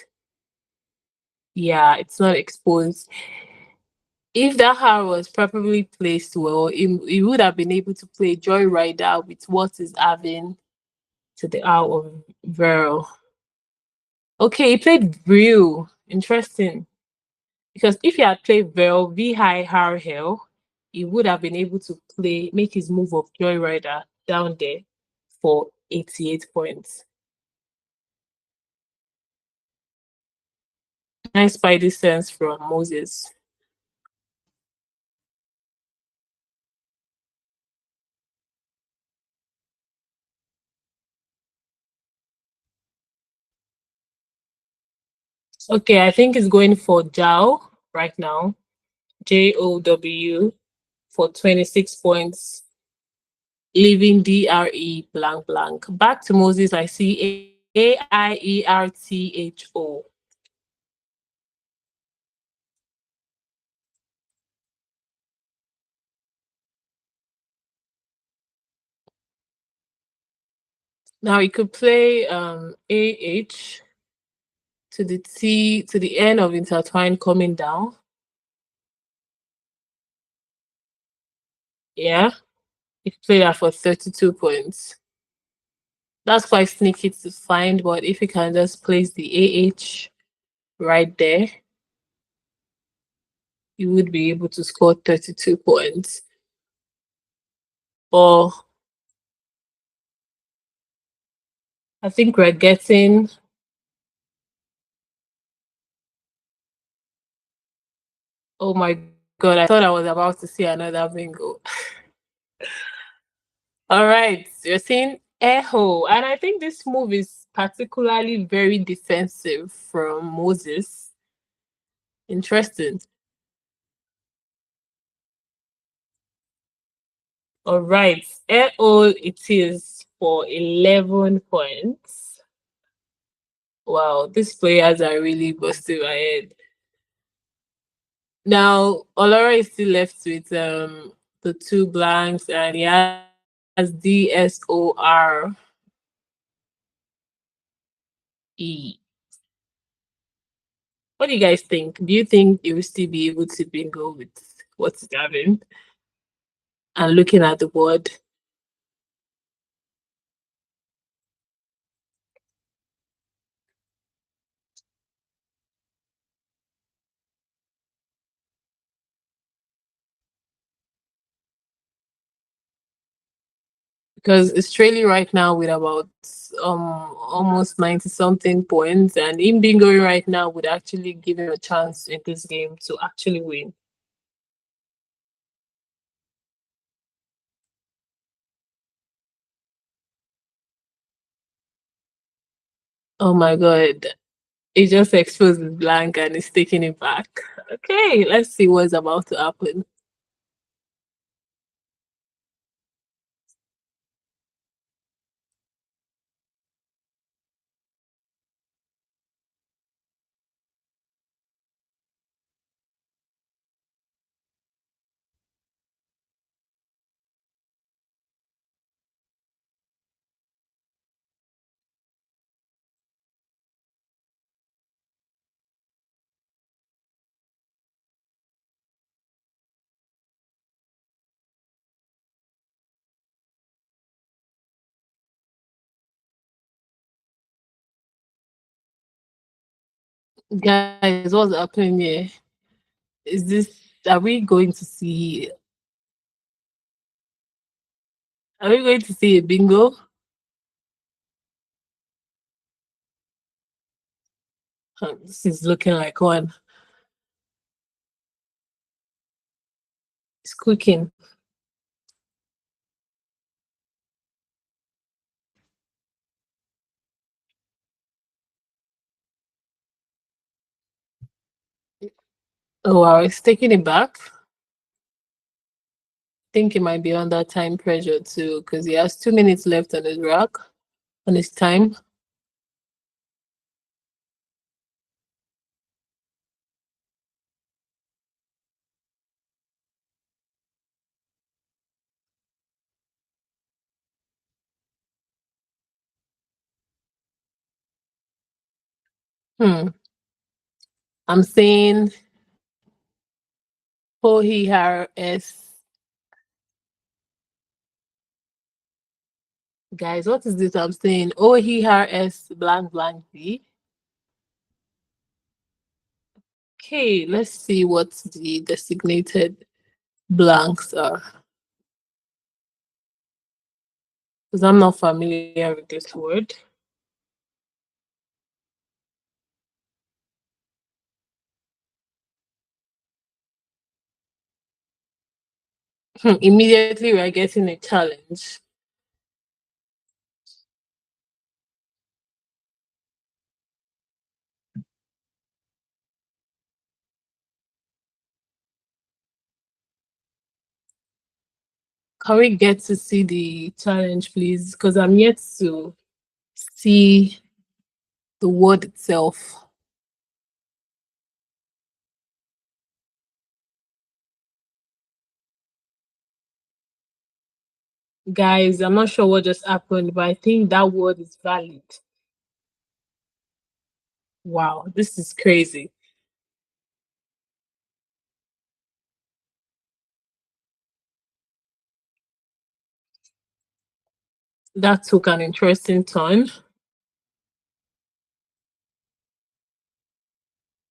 Yeah, it's not exposed. If that R was properly placed well, it would have been able to play Joyrider with what is having to the R of Verl. Okay, he played Real. Interesting. Because if he had played Vel, V high R Hell, he would have been able to make his move of Joyrider down there for 88 points. Nice Spidey sense from Moses. Okay, I think it's going for Jow right now. Jow for 26 points, leaving DRE blank blank. Back to Moses, I see AIERTHO. Now you could play AH to the T to the end of intertwine coming down. Yeah, you could play that for 32 points. That's quite sneaky to find, but if you can just place the AH right there, you would be able to score 32 points. Or I think we're getting. Oh my god, I thought I was about to see another bingo. All right, you're seeing Echo, and I think this move is particularly very defensive from Moses. Interesting. All right, Echo it is for 11 points. Wow, these players are really busting my head. Now, Olora is still left with the two blanks, and he has DSORE. What do you guys think? Do you think you will still be able to bingo with what's having and looking at the board? Because it's trailing right now with about almost 90 something points, and him bingoing right now would actually give him a chance in this game to actually win. Oh my god. It just exposes blank and it's taking it back. Okay, let's see what's about to happen. Guys, what's happening here? Is this are we going to see are we going to see a bingo? This is looking like one. It's cooking. Oh wow, it's taking it back. think he might be under time pressure too, because he has 2 minutes left on his rock, on his time. Hmm. I'm saying OERS. Guys, what is this I'm saying? OERS blank blank B. Okay, let's see what the designated blanks are. Because I'm not familiar with this word. Immediately we're getting a challenge. Can we get to see the challenge, please? Because I'm yet to see the word itself. Guys, I'm not sure what just happened, but I think that word is valid. Wow, this is crazy. That took an interesting turn.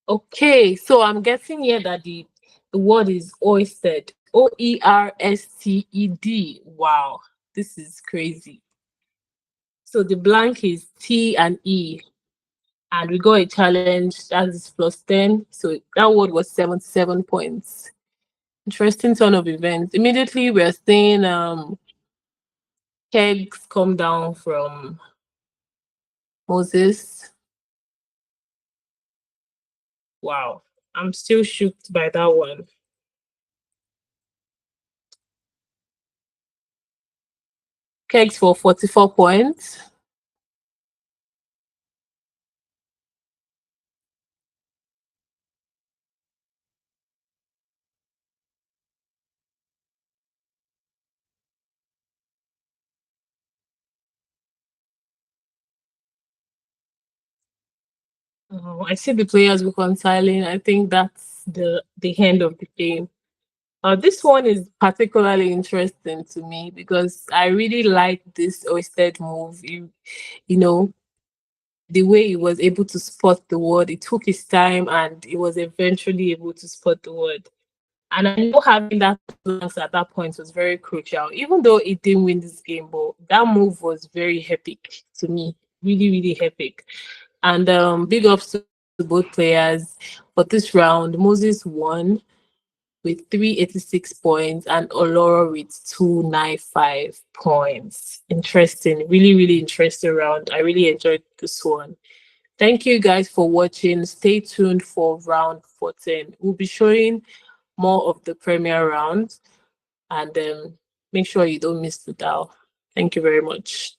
Okay, so I'm guessing here that the word is oystered. OERSTED. Wow, this is crazy. So the blank is T and E, and we got a challenge that is plus 10. So that word was 77 points. Interesting turn of events. Immediately we're seeing kegs come down from Moses. Wow, I'm still shocked by that one. Kegs for 44 points. Oh, I see the players reconciling. I think that's the end of the game. This one is particularly interesting to me because I really like this Oystead move. You know, the way he was able to spot the word. It took his time and he was eventually able to spot the word. And I know having that balance at that point was very crucial, even though it didn't win this game, but that move was very epic to me. Really, really epic. And big ups to both players. For this round, Moses won with 386 points and Oloro with 295 points. Interesting. Really, really interesting round. I really enjoyed this one. Thank you guys for watching. Stay tuned for round 14. We'll be showing more of the premier round and make sure you don't miss the dial. Thank you very much.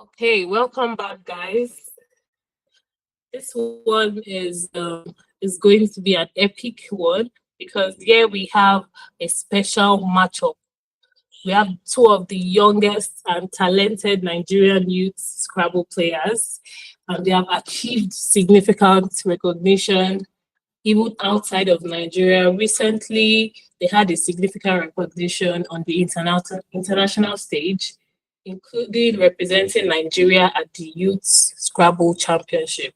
Okay, welcome back, guys. This one is going to be an epic one because here we have a special matchup. We have two of the youngest and talented Nigerian youth Scrabble players, and they have achieved significant recognition even outside of Nigeria. Recently, they had a significant recognition on the international stage, including representing Nigeria at the Youth Scrabble Championship.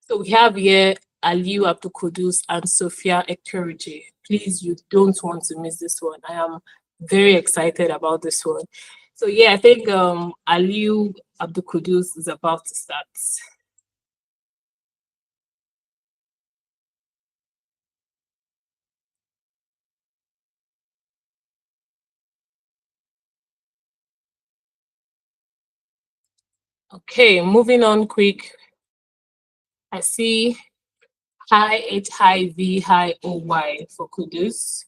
So we have here Aliu Abdul Kudus and Sophia Ekeriji. Please, you don't want to miss this one. I am very excited about this one. So yeah, I think Aliu Abdul Kudus is about to start. Okay, moving on quick. I see high H high V high OY for Kudus.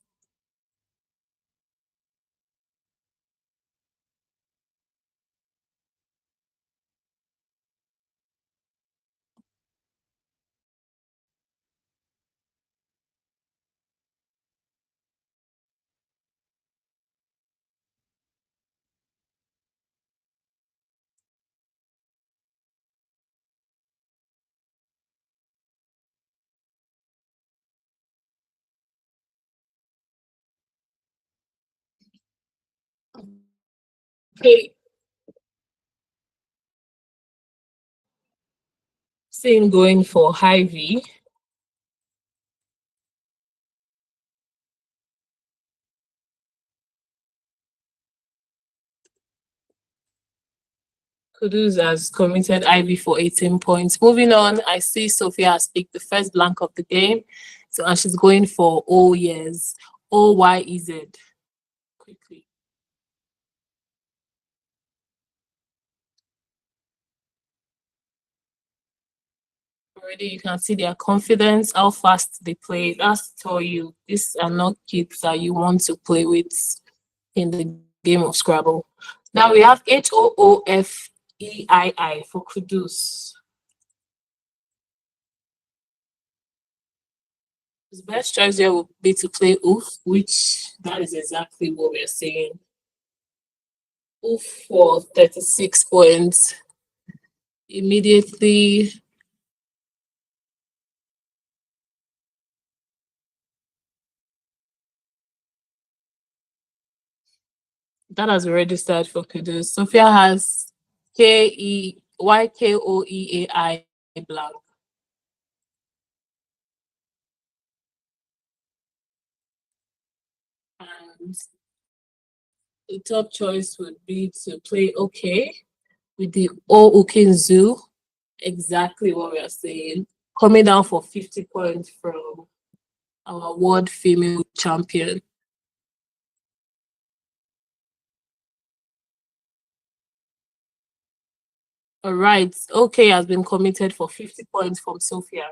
Okay, same going for high V. Kudus has committed Ivy for 18 points. Moving on, I see Sophia has picked the first blank of the game. So, and she's going for O years, OYEZ. Quickly. Already, you can see their confidence, how fast they play. That's to tell you, these are not kids that you want to play with in the game of Scrabble. Now we have HOOFEII for Kudus. His best choice here would be to play oof, which that is exactly what we're saying. Oof for 36 points. Immediately, that has already started for Kudus. Sophia has KEYKOEAI blank. And the top choice would be to play okay with the O Zoo. Exactly what we are saying. Coming down for 50 points from our world female champion. All right. Okay has been committed for 50 points from Sophia.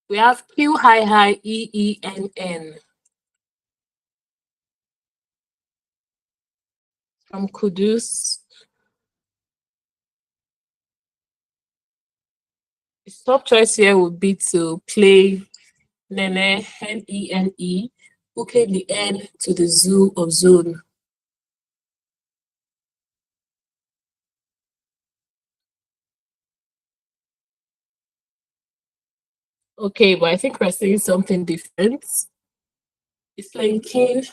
We have Q high high EENN from Kudus. His top choice here would be to play Nene, Nene, hooking the N to the zoo of zone. Okay, but I think we're saying something different. It's playing King,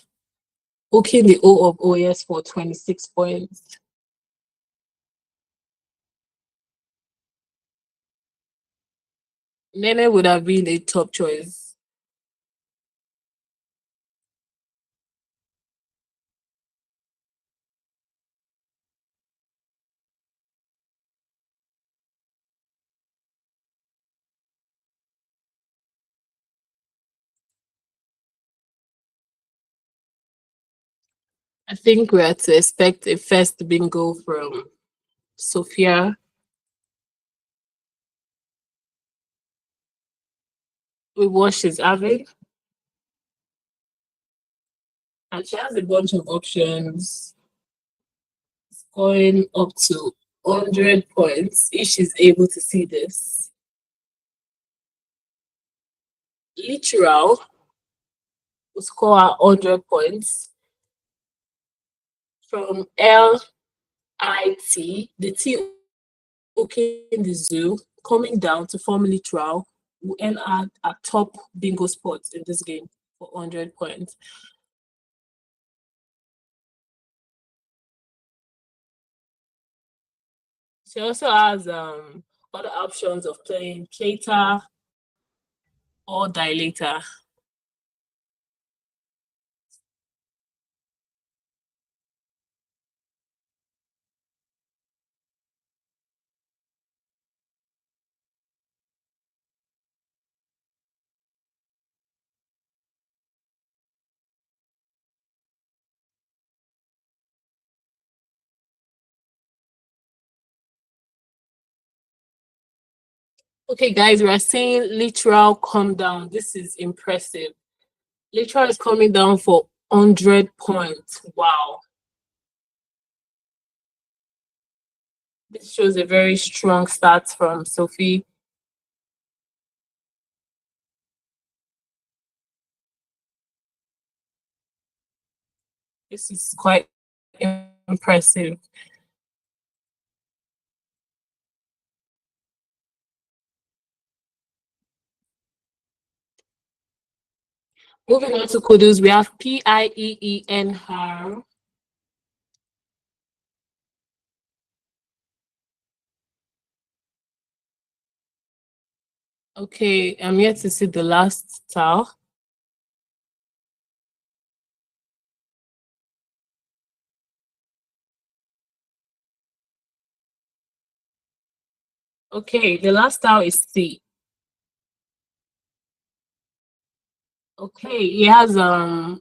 hooking the O of OS for 26 points. Nene would have been a top choice. I think we are to expect a first bingo from Sophia. We what she's having. And she has a bunch of options going up to 100 points if she's able to see this. Literal will score 100 points from LIT, the T okay in the zoo, coming down to form literal, will end at top bingo spots in this game for 100 points. She also has other options of playing cater or dilator. Okay, guys, we are seeing literal come down. This is impressive. Literal is coming down for 100 points. Wow. This shows a very strong start from Sophie. This is quite impressive. Moving on to kudos, we have PIEEN. Okay, I'm yet to see the last tile. Okay, the last tile is C. Okay, he has a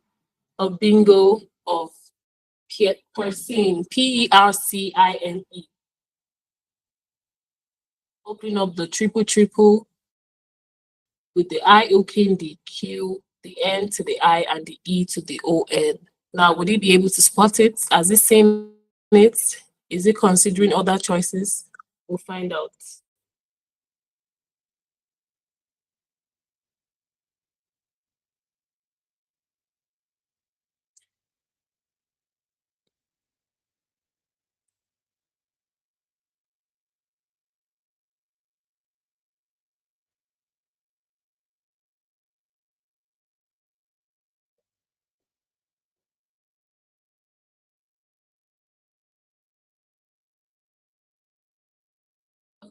bingo of Percine, PERCINE. Opening up the triple triple with the I hooking the Q, the N to the I, and the E to the ON. Now, would he be able to spot it? Has he seen it? Is he considering other choices? We'll find out.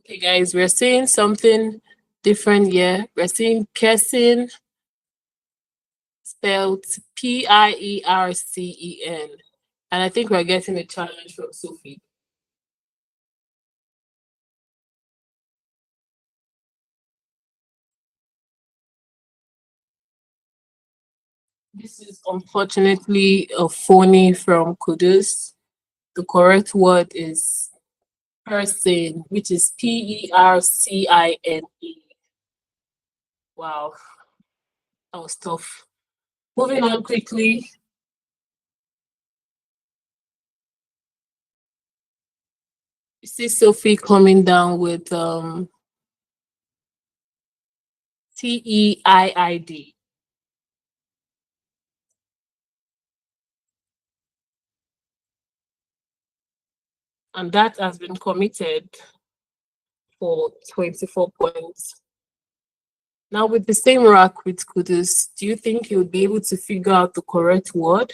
Okay, guys, we're seeing something different here. We're seeing Kersin spelled PIERCEN. And I think we're getting a challenge from Sophie. This is unfortunately a phony from Kudus. The correct word is person, which is PERCINE. Wow, that was tough. Moving on quickly, you see Sophie coming down with TEIID. And that has been committed for 24 points. Now, with the same rack with Kudus, do you think you would be able to figure out the correct word?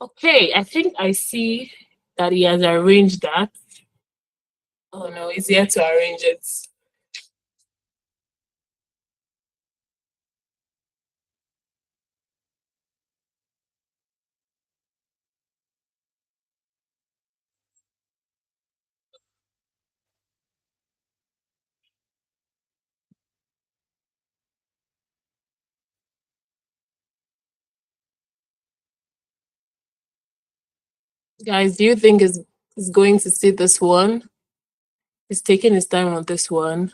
Okay, I think I see that he has arranged that. Oh no, he's here to arrange it. Guys, do you think is going to see this one? He's taking his time on this one.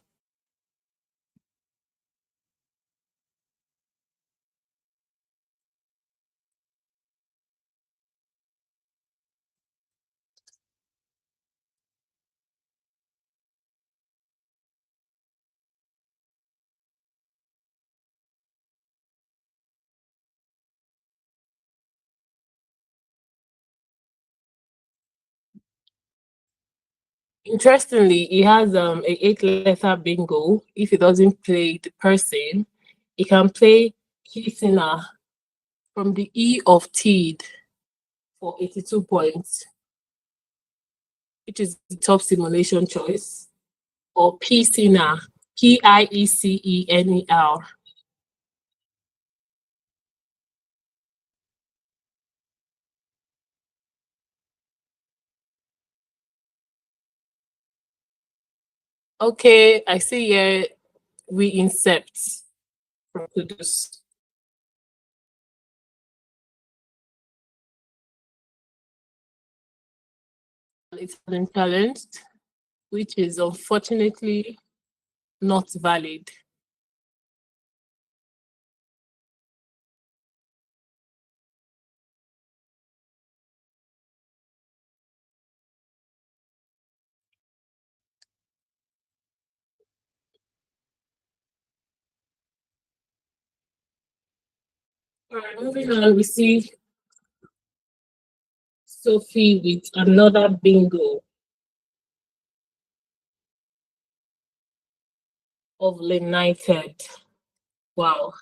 Interestingly, he has a 8-letter bingo. If he doesn't play the person, he can play listener from the E of Teed for 82 points, which is the top simulation choice, or PIECENER, PIECENER. Okay, I see here we incept from Kudus. It's been challenged. which is unfortunately not valid. All right, moving on, we see Sophie with another bingo of United. Wow.